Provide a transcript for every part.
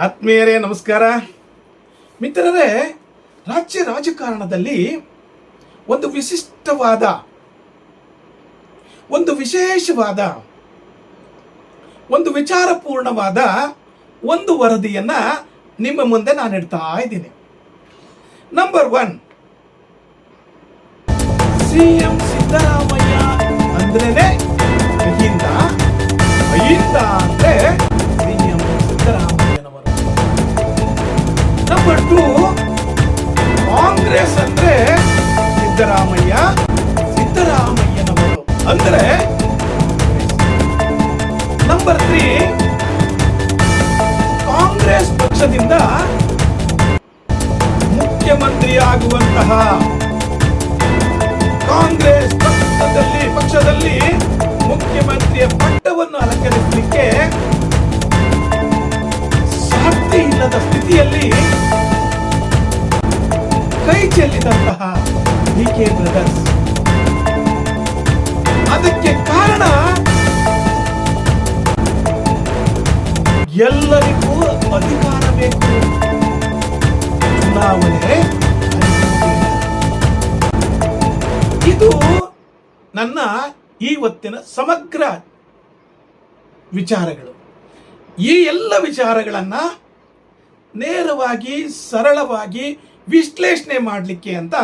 ಆತ್ಮೀಯರೇ ನಮಸ್ಕಾರ. ಮಿತ್ರರೇ, ರಾಜ್ಯ ರಾಜಕಾರಣದಲ್ಲಿ ಒಂದು ವಿಶಿಷ್ಟವಾದ, ಒಂದು ವಿಶೇಷವಾದ, ಒಂದು ವಿಚಾರಪೂರ್ಣವಾದ ಒಂದು ವರದಿಯನ್ನ ನಿಮ್ಮ ಮುಂದೆ ನಾನು ಇಡ್ತಾ ಇದ್ದೀನಿ. ನಂಬರ್ 1, ಸಿಎಂ ಸಿದ್ದರಾಮಯ್ಯ ಅಂದ್ರೇನೆ ಅಹಿಂದ, ಅಹಿಂದ ಅಂದ್ರೆ ಸಿಎಂ ಸಿದ್ದರಾಮಯ್ಯನವರು. ನಂಬರ್ 2, ಕಾಂಗ್ರೆಸ್ ಅಂದ್ರೆ ಸಿದ್ದರಾಮಯ್ಯ, ಸಿದ್ದರಾಮಯ್ಯನವರು ಅಂದ್ರೆ ನಂಬರ್ 3, ಕಾಂಗ್ರೆಸ್ ಪಕ್ಷದಿಂದ ಮುಖ್ಯಮಂತ್ರಿ ಆಗುವಂತಹ, ಕಾಂಗ್ರೆಸ್ ಪಕ್ಷದಲ್ಲಿ ಮುಖ್ಯಮಂತ್ರಿಯ ಪಟ್ಟವನ್ನು ಅಲಂಕರಿಸಲಿಕ್ಕೆ ಸಾಧ್ಯ ಇಲ್ಲದ ಸ್ಥಿತಿಯಲ್ಲಿ ಕೈ ಚೆಲ್ಲಿದಂತಹ ಡಿಕೆ ಬ್ರದರ್ಸ್. ಅದಕ್ಕೆ ಕಾರಣ ಎಲ್ಲರಿಗೂ ಅಧಿಕಾರ ಬೇಕು, ಚುನಾವಣೆ. ಇದು ನನ್ನ ಇವತ್ತಿನ ಸಮಗ್ರ ವಿಚಾರಗಳು. ಈ ಎಲ್ಲ ವಿಚಾರಗಳನ್ನ ನೇರವಾಗಿ ಸರಳವಾಗಿ ವಿಶ್ಲೇಷಣೆ ಮಾಡಲಿಕ್ಕೆ ಅಂತ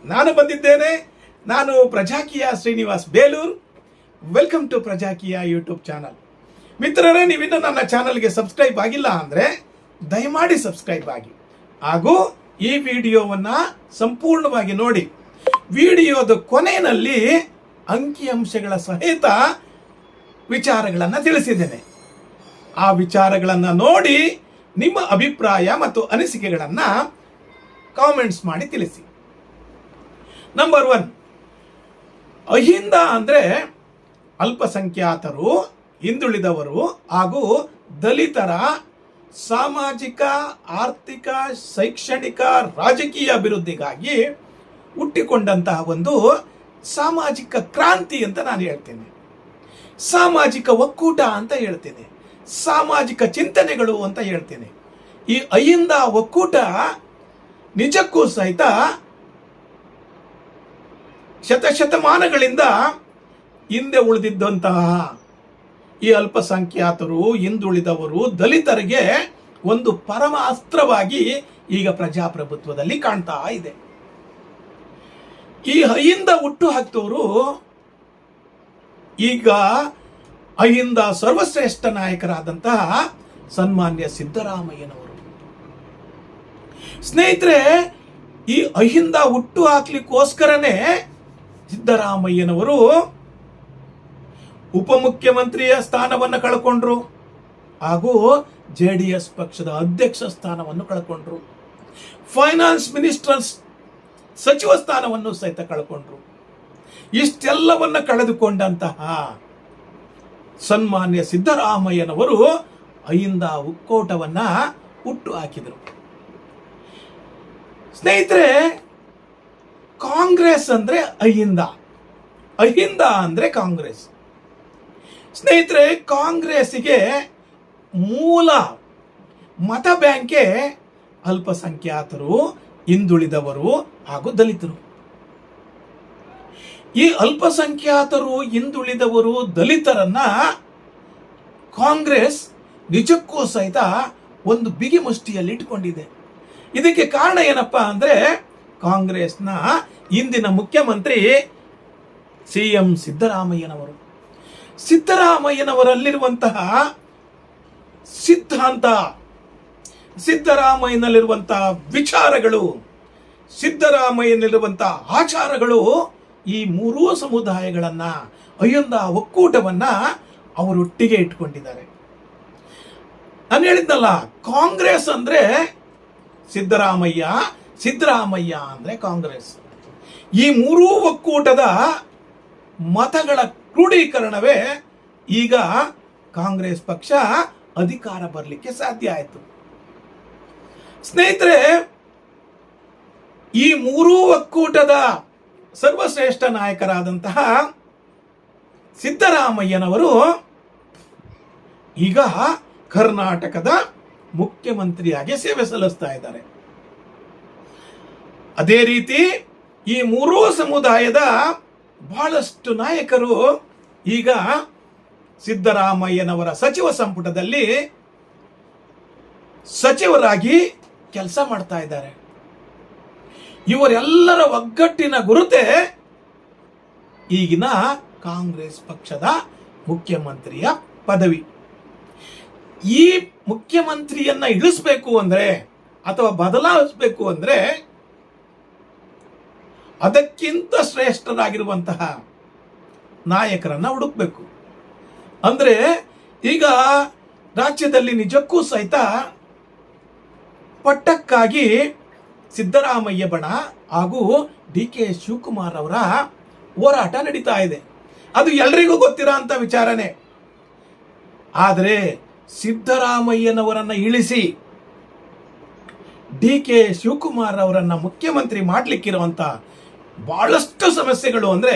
ನಾನು ಬಂದಿದ್ದೇನೆ. ನಾನು Prajakeeya Srinivas Belur. Welcome to Prajakeeya YouTube channel. ಮಿತ್ರರೇ, ನೀವಿನ್ನೂ ನನ್ನ ಚಾನಲ್ಗೆ ಸಬ್ಸ್ಕ್ರೈಬ್ ಆಗಿಲ್ಲ ಅಂದರೆ ದಯಮಾಡಿ ಸಬ್ಸ್ಕ್ರೈಬ್ ಆಗಿ, ಹಾಗೂ ಈ ವಿಡಿಯೋವನ್ನ ಸಂಪೂರ್ಣವಾಗಿ ನೋಡಿ. ವಿಡಿಯೋದ ಕೊನೆಯಲ್ಲಿ ಅಂಕಿಅಂಶಗಳ ಸಹಿತ ವಿಚಾರಗಳನ್ನು ತಿಳಿಸಿದ್ದೇನೆ. ಆ ವಿಚಾರಗಳನ್ನು ನೋಡಿ ನಿಮ್ಮ ಅಭಿಪ್ರಾಯ ಮತ್ತು ಅನಿಸಿಕೆಗಳನ್ನು ಕಾಮೆಂಟ್ಸ್ ಮಾಡಿ ತಿಳಿಸಿ. ನಂಬರ್ 1, ಅಹಿಂದ ಅಂದ್ರೆ ಅಲ್ಪಸಂಖ್ಯಾತರು, ಹಿಂದುಳಿದವರು ಹಾಗೂ ದಲಿತರ ಸಾಮಾಜಿಕ, ಆರ್ಥಿಕ, ಶೈಕ್ಷಣಿಕ, ರಾಜಕೀಯ ಅಭಿವೃದ್ಧಿಗಾಗಿ ಹುಟ್ಟಿಕೊಂಡಂತಹ ಒಂದು ಸಾಮಾಜಿಕ ಕ್ರಾಂತಿ ಅಂತ ನಾನು ಹೇಳ್ತೇನೆ. ಸಾಮಾಜಿಕ ಒಕ್ಕೂಟ ಅಂತ ಹೇಳ್ತೇನೆ, ಸಾಮಾಜಿಕ ಚಿಂತನೆಗಳು ಅಂತ ಹೇಳ್ತೇನೆ. ಈ ಅಹಿಂದ ಒಕ್ಕೂಟ ನಿಜಕ್ಕೂ ಸಹಿತ ಶತಶತಮಾನಗಳಿಂದ ಹಿಂದೆ ಉಳಿದಿದ್ದಂತಹ ಈ ಅಲ್ಪಸಂಖ್ಯಾತರು, ಹಿಂದುಳಿದವರು, ದಲಿತರಿಗೆ ಒಂದು ಪರಮ ಅಸ್ತ್ರವಾಗಿ ಈಗ ಪ್ರಜಾಪ್ರಭುತ್ವದಲ್ಲಿ ಕಾಣ್ತಾ ಇದೆ. ಈ ಅಹಿಂದ ಹುಟ್ಟು ಹಾಕ್ತವರು ಈಗ ಅಹಿಂದ ಸರ್ವಶ್ರೇಷ್ಠ ನಾಯಕರಾದಂತಹ ಸನ್ಮಾನ್ಯ ಸಿದ್ದರಾಮಯ್ಯನವರು. ಸ್ನೇಹಿತರೆ, ಈ ಅಹಿಂದ ಹುಟ್ಟು ಹಾಕ್ಲಿಕ್ಕೋಸ್ಕರನೇ ಸಿದ್ದರಾಮಯ್ಯನವರು ಉಪಮುಖ್ಯಮಂತ್ರಿಯ ಸ್ಥಾನವನ್ನು ಕಳ್ಕೊಂಡ್ರು, ಹಾಗೂ JDS ಪಕ್ಷದ ಅಧ್ಯಕ್ಷ ಸ್ಥಾನವನ್ನು ಕಳ್ಕೊಂಡ್ರು, ಫೈನಾನ್ಸ್ ಮಿನಿಸ್ಟರ್ ಸಚಿವ ಸ್ಥಾನವನ್ನು ಸಹಿತ ಕಳ್ಕೊಂಡ್ರು. ಇಷ್ಟೆಲ್ಲವನ್ನ ಕಳೆದುಕೊಂಡಂತಹ ಸನ್ಮಾನ್ಯ ಸಿದ್ದರಾಮಯ್ಯನವರು ಅಹಿಂದ ಒಕ್ಕೂಟವನ್ನ ಹುಟ್ಟು ಹಾಕಿದರು. ಸ್ನೇಹಿತರೆ, ಕಾಂಗ್ರೆಸ್ ಅಂದ್ರೆ ಅಹಿಂದ, ಅಹಿಂದ ಅಂದ್ರೆ ಕಾಂಗ್ರೆಸ್. ಸ್ನೇಹಿತರೆ, ಕಾಂಗ್ರೆಸ್ಸಿಗೆ ಮೂಲ ಮತ ಬ್ಯಾಂಕೇ ಅಲ್ಪಸಂಖ್ಯಾತರು, ಹಿಂದುಳಿದವರು ಹಾಗೂ ದಲಿತರು. ಈ ಅಲ್ಪಸಂಖ್ಯಾತರು, ಹಿಂದುಳಿದವರು, ದಲಿತರನ್ನ ಕಾಂಗ್ರೆಸ್ ನಿಜಕ್ಕೂ ಸಹಿತ ಒಂದು ಬಿಗಿ ಮುಷ್ಟಿಯಲ್ಲಿ ಇಟ್ಕೊಂಡಿದೆ. ಇದಕ್ಕೆ ಕಾರಣ ಏನಪ್ಪಾ ಅಂದ್ರೆ ಕಾಂಗ್ರೆಸ್ನ ಇಂದಿನ ಮುಖ್ಯಮಂತ್ರಿ ಸಿಎಂ ಸಿದ್ದರಾಮಯ್ಯನವರು. ಸಿದ್ದರಾಮಯ್ಯನವರಲ್ಲಿರುವಂತಹ ಸಿದ್ಧಾಂತ, ಸಿದ್ದರಾಮಯ್ಯನಲ್ಲಿರುವಂತಹ ವಿಚಾರಗಳು, ಸಿದ್ದರಾಮಯ್ಯನಲ್ಲಿರುವಂತಹ ಆಚಾರಗಳು ಈ ಮೂರೂ ಸಮುದಾಯಗಳನ್ನ, ಅಹಿಂದ ಒಕ್ಕೂಟವನ್ನ ಅವರೊಟ್ಟಿಗೆ ಇಟ್ಕೊಂಡಿದ್ದಾರೆ. ನಾನು ಹೇಳಿದ್ನಲ್ಲ, ಕಾಂಗ್ರೆಸ್ ಅಂದ್ರೆ ಸಿದ್ದರಾಮಯ್ಯ, ಸಿದ್ದರಾಮಯ್ಯ ಅಂದ್ರೆ ಕಾಂಗ್ರೆಸ್. ಈ ಮೂರೂ ಒಕ್ಕೂಟದ ಮತಗಳ ಕ್ರೋಢೀಕರಣವೇ ಈಗ ಕಾಂಗ್ರೆಸ್ ಪಕ್ಷ ಅಧಿಕಾರ ಬರಲಿಕ್ಕೆ ಸಾಧ್ಯ ಆಯಿತು. ಸ್ನೇಹಿತರೆ, ಈ ಮೂರೂ ಒಕ್ಕೂಟದ ಸರ್ವಶ್ರೇಷ್ಠ ನಾಯಕರಾದಂತಹ ಸಿದ್ದರಾಮಯ್ಯನವರು ಈಗ ಕರ್ನಾಟಕದ ಮುಖ್ಯಮಂತ್ರಿಯಾಗಿ ಸೇವೆ ಸಲ್ಲಿಸ್ತಾ ಇದ್ದಾರೆ. ಅದೇ ರೀತಿ ಈ ಮೂರೂ ಸಮುದಾಯದ ಬಹಳಷ್ಟು ನಾಯಕರು ಈಗ ಸಿದ್ದರಾಮಯ್ಯನವರ ಸಚಿವ ಸಂಪುಟದಲ್ಲಿ ಸಚಿವರಾಗಿ ಕೆಲಸ ಮಾಡ್ತಾ ಇದ್ದಾರೆ. ಇವರೆಲ್ಲರ ಒಗ್ಗಟ್ಟಿನ ಗುರುತೆ ಈಗಿನ ಕಾಂಗ್ರೆಸ್ ಪಕ್ಷದ ಮುಖ್ಯಮಂತ್ರಿಯ ಪದವಿ. ಈ ಮುಖ್ಯಮಂತ್ರಿಯನ್ನ ಇಳಿಸಬೇಕು ಅಂದ್ರೆ ಅಥವಾ ಬದಲಾಯಿಸಬೇಕು ಅಂದ್ರೆ ಅದಕ್ಕಿಂತ ಶ್ರೇಷ್ಠರಾಗಿರುವಂತಹ ನಾಯಕರನ್ನ ಹುಡುಕ್ಬೇಕು. ಅಂದ್ರೆ ಈಗ ರಾಜ್ಯದಲ್ಲಿ ನಿಜಕ್ಕೂ ಸಹಿತ ಪಟ್ಟಕ್ಕಾಗಿ ಸಿದ್ದರಾಮಯ್ಯ ಬಣ ಹಾಗೂ ಡಿ.ಕೆ. ಶಿವಕುಮಾರ್ ಅವರ ಹೋರಾಟ ನಡೀತಾ ಇದೆ. ಅದು ಎಲ್ರಿಗೂ ಗೊತ್ತಿರೋ ಅಂತ ವಿಚಾರನೆ. ಆದರೆ ಸಿದ್ದರಾಮಯ್ಯನವರನ್ನ ಇಳಿಸಿ ಡಿ.ಕೆ. ಶಿವಕುಮಾರ್ ಅವರನ್ನ ಮುಖ್ಯಮಂತ್ರಿ ಮಾಡಲಿಕ್ಕಿರುವಂತ ಬಹಳಷ್ಟು ಸಮಸ್ಯೆಗಳು ಅಂದ್ರೆ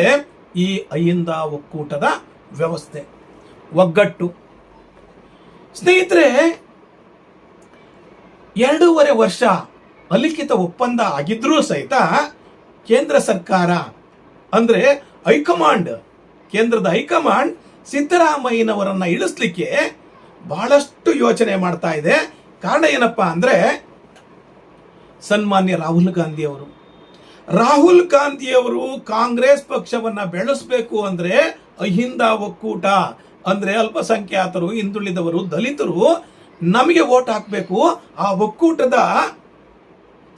ಈ ಅಹಿಂದ ಒಕ್ಕೂಟದ ವ್ಯವಸ್ಥೆ, ಒಗ್ಗಟ್ಟು. ಸ್ನೇಹಿತರೆ, 2.5 ವರ್ಷ ಅಲಿಖಿತ ಒಪ್ಪಂದ ಆಗಿದ್ರೂ ಸಹಿತ ಕೇಂದ್ರ ಸರ್ಕಾರ ಅಂದ್ರೆ ಹೈಕಮಾಂಡ್, ಕೇಂದ್ರದ ಹೈಕಮಾಂಡ್ ಸಿದ್ದರಾಮಯ್ಯನವರನ್ನ ಇಳಿಸ್ಲಿಕ್ಕೆ ಬಹಳಷ್ಟು ಯೋಚನೆ ಮಾಡ್ತಾ ಇದೆ. ಕಾರಣ ಏನಪ್ಪಾ ಅಂದ್ರೆ ಸನ್ಮಾನ್ಯ ರಾಹುಲ್ ಗಾಂಧಿ ಅವರು ಕಾಂಗ್ರೆಸ್ ಪಕ್ಷವನ್ನ ಬೆಳೆಸಬೇಕು ಅಂದ್ರೆ ಅಹಿಂದ ಒಕ್ಕೂಟ ಅಂದ್ರೆ ಅಲ್ಪಸಂಖ್ಯಾತರು, ಹಿಂದುಳಿದವರು, ದಲಿತರು ನಮಗೆ ವೋಟ್ ಹಾಕಬೇಕು. ಆ ಒಕ್ಕೂಟದ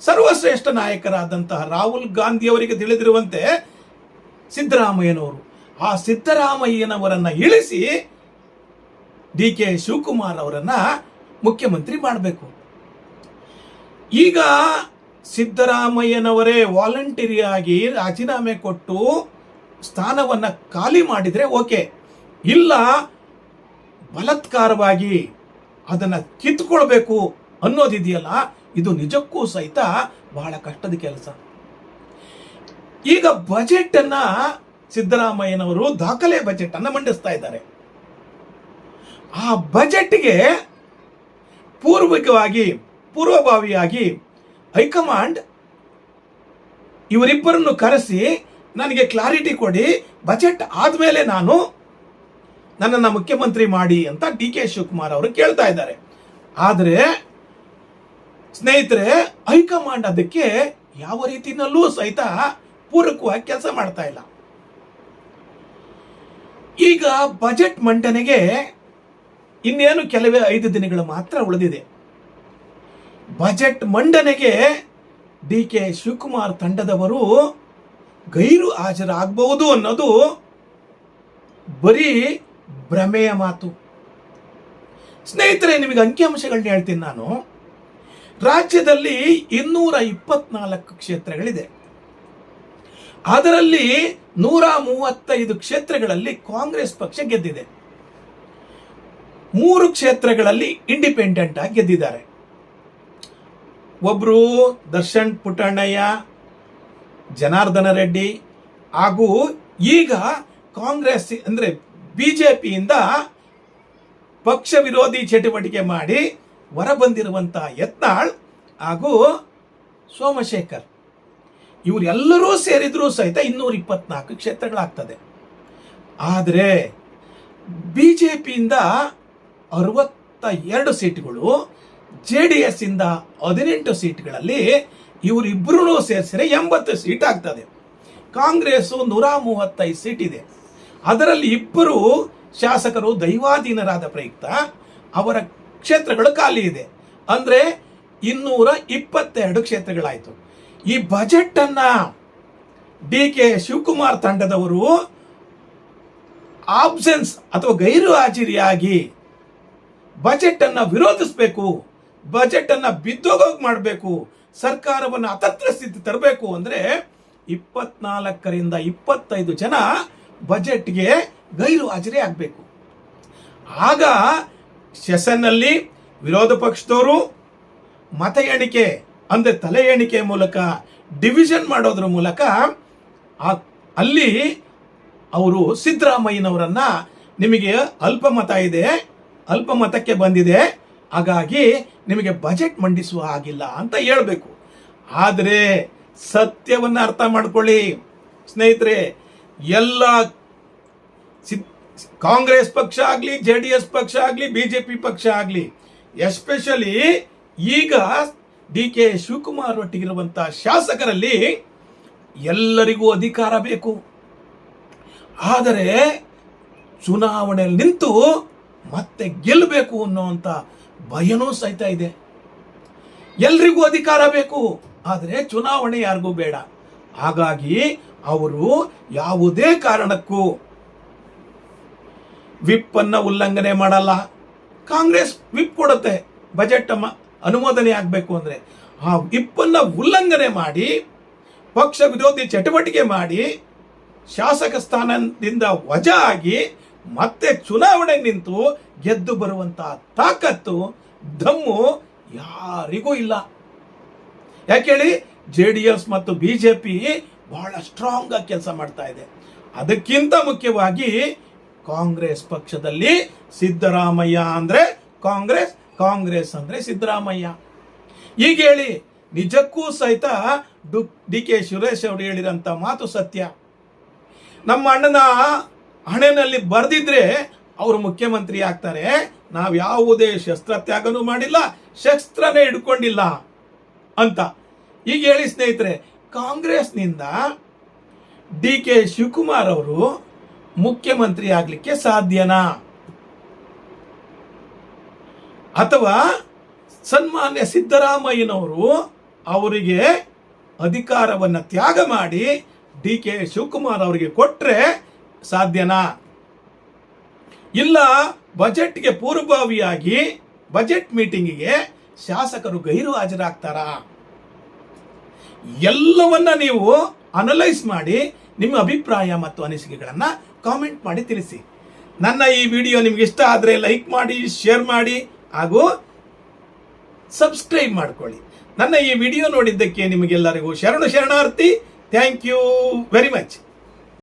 ಸರ್ವಶ್ರೇಷ್ಠ ನಾಯಕರಾದಂತಹ ರಾಹುಲ್ ಗಾಂಧಿ ಅವರಿಗೆ ತಿಳಿದಿರುವಂತೆ ಸಿದ್ದರಾಮಯ್ಯನವರು, ಆ ಸಿದ್ದರಾಮಯ್ಯನವರನ್ನ ಇಳಿಸಿ ಡಿ.ಕೆ. ಶಿವಕುಮಾರ್ ಅವರನ್ನ ಮುಖ್ಯಮಂತ್ರಿ ಮಾಡಬೇಕು. ಈಗ ಸಿದ್ದರಾಮಯ್ಯನವರೇ ವಾಲಂಟರಿಯಾಗಿ ರಾಜೀನಾಮೆ ಕೊಟ್ಟು ಸ್ಥಾನವನ್ನ ಖಾಲಿ ಮಾಡಿದ್ರೆ ಓಕೆ, ಇಲ್ಲ ಬಲಾತ್ಕಾರವಾಗಿ ಅದನ್ನ ಕಿತ್ಕೊಳ್ಬೇಕು ಅನ್ನೋದಿದೆಯಲ್ಲ, ಇದು ನಿಜಕ್ಕೂ ಸಹಿತ ಬಹಳ ಕಷ್ಟದ ಕೆಲಸ. ಈಗ ಬಜೆಟ್ ಅನ್ನ ಸಿದ್ದರಾಮಯ್ಯನವರು ದಾಖಲೆ ಬಜೆಟ್ ಅನ್ನ ಮಂಡಿಸ್ತಾ ಇದ್ದಾರೆ. ಆ ಬಜೆಟ್ಗೆ ಪೂರ್ವಭಾವಿಯಾಗಿ ಹೈಕಮಾಂಡ್ ಇವರಿಬ್ಬರನ್ನು ಕರೆಸಿ ನನಗೆ ಕ್ಲಾರಿಟಿ ಕೊಡಿ, ಬಜೆಟ್ ಆದ್ಮೇಲೆ ನನ್ನನ್ನು ಮುಖ್ಯಮಂತ್ರಿ ಮಾಡಿ ಅಂತ ಡಿ.ಕೆ. ಶಿವಕುಮಾರ್ ಅವರು ಕೇಳ್ತಾ ಇದ್ದಾರೆ. ಆದರೆ ಸ್ನೇಹಿತರೆ, ಹೈಕಮಾಂಡ್ ಅದಕ್ಕೆ ಯಾವ ರೀತಿಯಲ್ಲೂ ಸಹಿತ ಪೂರಕವಾಗಿ ಕೆಲಸ ಮಾಡ್ತಾ ಇಲ್ಲ. ಈಗ ಬಜೆಟ್ ಮಂಡನೆಗೆ ಇನ್ನೇನು ಕೆಲವೇ 5 ದಿನಗಳು ಮಾತ್ರ ಉಳಿದಿದೆ. ಬಜೆಟ್ ಮಂಡನೆಗೆ ಡಿ.ಕೆ. ಶಿವಕುಮಾರ್ ತಂಡದವರು ಗೈರು ಹಾಜರಾಗಬಹುದು ಅನ್ನೋದು ಬರೀ ಭ್ರಮೆಯ ಮಾತು. ಸ್ನೇಹಿತರೆ, ಅಂಕಿಅಂಶಗಳನ್ನ ಹೇಳ್ತೀನಿ ನಾನು. ರಾಜ್ಯದಲ್ಲಿ 224 ಕ್ಷೇತ್ರಗಳಿದೆ. ಅದರಲ್ಲಿ 135 ಕ್ಷೇತ್ರಗಳಲ್ಲಿ ಕಾಂಗ್ರೆಸ್ ಪಕ್ಷ ಗೆದ್ದಿದೆ. 3 ಕ್ಷೇತ್ರಗಳಲ್ಲಿ ಇಂಡಿಪೆಂಡೆಂಟ್ ಆಗಿ ಗೆದ್ದಿದ್ದಾರೆ. ಒಬ್ರು ದರ್ಶನ್ ಪುಟ್ಟಣ್ಣಯ್ಯ, ಜನಾರ್ದನ ರೆಡ್ಡಿ, ಹಾಗೂ ಈಗ ಕಾಂಗ್ರೆಸ್ ಅಂದ್ರೆ ಬಿಜೆಪಿಯಿಂದ ಪಕ್ಷ ವಿರೋಧಿ ಚಟುವಟಿಕೆ ಮಾಡಿ ಹೊರಬಂದಿರುವಂತಹ ಯತ್ನಾಳ್ ಹಾಗೂ ಸೋಮಶೇಖರ್, ಇವರೆಲ್ಲರೂ ಸೇರಿದ್ರೂ ಸಹಿತ 224 ಕ್ಷೇತ್ರಗಳಾಗ್ತದೆ. ಆದರೆ ಬಿಜೆಪಿಯಿಂದ 62 ಸೀಟ್ಗಳು, JDS ಇಂದ 18 ಸೀಟ್ಗಳಲ್ಲಿ ಇವರಿಬ್ಬರೂ ಸೇರಿಸಿದ್ರೆ 80 ಸೀಟ್ ಆಗ್ತದೆ. ಕಾಂಗ್ರೆಸ್ 135 ಸೀಟ್ ಇದೆ. ಅದರಲ್ಲಿ 2 ಶಾಸಕರು ದೈವಾಧೀನರಾದ ಪ್ರಯುಕ್ತ ಅವರ ಕ್ಷೇತ್ರಗಳು ಖಾಲಿ ಇದೆ. ಅಂದ್ರೆ 222 ಕ್ಷೇತ್ರಗಳಾಯಿತು. ಈ ಬಜೆಟ್ ಅನ್ನ ಡಿ.ಕೆ. ಶಿವಕುಮಾರ್ ತಂಡದವರು ಆಬ್ಸೆನ್ಸ್ ಅಥವಾ ಗೈರು ಹಾಜರಿಯಾಗಿ ಬಜೆಟ್ ಅನ್ನ ವಿರೋಧಿಸಬೇಕು, ಬಜೆಟ್ ಅನ್ನ ಬಿದ್ದೋಗೋಗಿ ಮಾಡಬೇಕು, ಸರ್ಕಾರವನ್ನು ಅತಂತ್ರ ಸ್ಥಿತಿ ತರಬೇಕು ಅಂದ್ರೆ 24ರಿಂದ 25 ಜನ ಬಜೆಟ್ಗೆ ಗೈರು ಹಾಜರಿ ಆಗಬೇಕು. ಆಗ ಸೆಷನ್ನಲ್ಲಿ ವಿರೋಧ ಪಕ್ಷದವರು ಮತ ಎಣಿಕೆ ಅಂದ್ರೆ ತಲೆ ಎಣಿಕೆ ಮೂಲಕ ಡಿವಿಷನ್ ಮಾಡೋದ್ರ ಮೂಲಕ ಅಲ್ಲಿ ಅವರು ಸಿದ್ದರಾಮಯ್ಯನವರನ್ನ ನಿಮಗೆ ಅಲ್ಪಮತ ಇದೆ, ಅಲ್ಪಮತಕ್ಕೆ ಬಂದಿದೆ, ಹಾಗಾಗಿ ನಿಮಗೆ ಬಜೆಟ್ ಮಂಡಿಸುವ ಹಾಗಿಲ್ಲ ಅಂತ ಹೇಳ್ಬೇಕು. ಆದರೆ ಸತ್ಯವನ್ನ ಅರ್ಥ ಮಾಡ್ಕೊಳ್ಳಿ ಸ್ನೇಹಿತರೆ, ಎಲ್ಲ ಕಾಂಗ್ರೆಸ್ ಪಕ್ಷ ಆಗಲಿ, JDS ಪಕ್ಷ ಆಗಲಿ, BJP ಪಕ್ಷ ಆಗಲಿ, ಎಸ್ಪೆಷಲಿ ಈಗ DK ಶಿವಕುಮಾರ್ ಒಟ್ಟಿಗಿರುವಂತಹ ಶಾಸಕರಲ್ಲಿ ಎಲ್ಲರಿಗೂ ಅಧಿಕಾರ ಬೇಕು. ಆದರೆ ಚುನಾವಣೆಯಲ್ಲಿ ನಿಂತು ಮತ್ತೆ ಗೆಲ್ಲಬೇಕು ಅನ್ನುವಂಥ ಭಯನೂ ಸಹಿತ ಇದೆ. ಎಲ್ರಿಗೂ ಅಧಿಕಾರ ಬೇಕು, ಆದರೆ ಚುನಾವಣೆ ಯಾರಿಗೂ ಬೇಡ. ಹಾಗಾಗಿ ಅವರು ಯಾವುದೇ ಕಾರಣಕ್ಕೂ ವಿಪ್ ಅನ್ನ ಉಲ್ಲಂಘನೆ ಮಾಡಲ್ಲ. ಕಾಂಗ್ರೆಸ್ ವಿಪ್ ಕೊಡುತ್ತೆ ಬಜೆಟ್ ಅನುಮೋದನೆ ಆಗಬೇಕು ಅಂದ್ರೆ, ಆ ವಿಪ್ ಅನ್ನ ಉಲ್ಲಂಘನೆ ಮಾಡಿ ಪಕ್ಷ ವಿರೋಧಿ ಚಟುವಟಿಕೆ ಮಾಡಿ ಶಾಸಕ ಸ್ಥಾನದಿಂದ ವಜಾ ಆಗಿ ಮತ್ತೆ ಚುನಾವಣೆ ನಿಂತು ಗೆದ್ದು ಬರುವಂತಹ ತಾಕತ್ತು, ದಮ್ಮು ಯಾರಿಗೂ ಇಲ್ಲ. ಯಾಕೇಳಿ, JDS ಮತ್ತು BJP ಬಹಳ ಸ್ಟ್ರಾಂಗ್ ಆಗಿ ಕೆಲಸ ಮಾಡ್ತಾ ಇದೆ. ಅದಕ್ಕಿಂತ ಮುಖ್ಯವಾಗಿ ಕಾಂಗ್ರೆಸ್ ಪಕ್ಷದಲ್ಲಿ ಸಿದ್ದರಾಮಯ್ಯ ಅಂದ್ರೆ ಕಾಂಗ್ರೆಸ್, ಕಾಂಗ್ರೆಸ್ ಅಂದ್ರೆ ಸಿದ್ದರಾಮಯ್ಯ. ಈಗ ಹೇಳಿ, ನಿಜಕ್ಕೂ ಸಹಿತ DK ಸುರೇಶ್ ಅವರು ಹೇಳಿರಂತ ಮಾತು ಸತ್ಯ. ನಮ್ಮ ಅಣ್ಣನ ಹಣೆಯಲ್ಲಿ ಬರೆದಿದ್ರೆ ಅವರು ಮುಖ್ಯಮಂತ್ರಿ ಆಗ್ತಾರೆ. ನಾವು ಯಾವುದೇ ಶಸ್ತ್ರ ತ್ಯಾಗನೂ ಮಾಡಿಲ್ಲ, ಶಸ್ತ್ರನೇ ಹಿಡ್ಕೊಂಡಿಲ್ಲ ಅಂತ. ಈಗ ಹೇಳಿ ಸ್ನೇಹಿತರೆ, ಕಾಂಗ್ರೆಸ್ನಿಂದ DK ಶಿವಕುಮಾರ್ ಅವರು ಮುಖ್ಯಮಂತ್ರಿ ಆಗ್ಲಿಕ್ಕೆ ಸಾಧ್ಯನಾ? ಅಥವಾ ಸನ್ಮಾನ್ಯ ಸಿದ್ದರಾಮಯ್ಯನವರು ಅವರಿಗೆ ಅಧಿಕಾರವನ್ನ ತ್ಯಾಗ ಮಾಡಿ DK ಶಿವಕುಮಾರ್ ಅವರಿಗೆ ಕೊಟ್ರೆ ಸಾಧ್ಯನಾ? ಇಲ್ಲ ಬಜೆಟ್ಗೆ ಪೂರ್ವಭಾವಿಯಾಗಿ ಬಜೆಟ್ ಮೀಟಿಂಗಿಗೆ ಶಾಸಕರು ಗೈರು ಹಾಜರಾಗ್ತಾರಾ? ಎಲ್ಲವನ್ನ ನೀವು ಅನಲೈಸ್ ಮಾಡಿ ನಿಮ್ಮ ಅಭಿಪ್ರಾಯ ಮತ್ತು ಅನಿಸಿಕೆಗಳನ್ನ ಕಾಮೆಂಟ್ ಮಾಡಿ ತಿಳಿಸಿ. ನನ್ನ ಈ ವಿಡಿಯೋ ನಿಮ್ಗೆ ಇಷ್ಟ ಆದರೆ ಲೈಕ್ ಮಾಡಿ, ಶೇರ್ ಮಾಡಿ ಹಾಗೂ ಸಬ್ಸ್ಕ್ರೈಬ್ ಮಾಡ್ಕೊಳ್ಳಿ. ನನ್ನ ಈ ವಿಡಿಯೋ ನೋಡಿದ್ದಕ್ಕೆ ನಿಮಗೆಲ್ಲರಿಗೂ ಶರಣಾರ್ಥಿ. Thank you very much.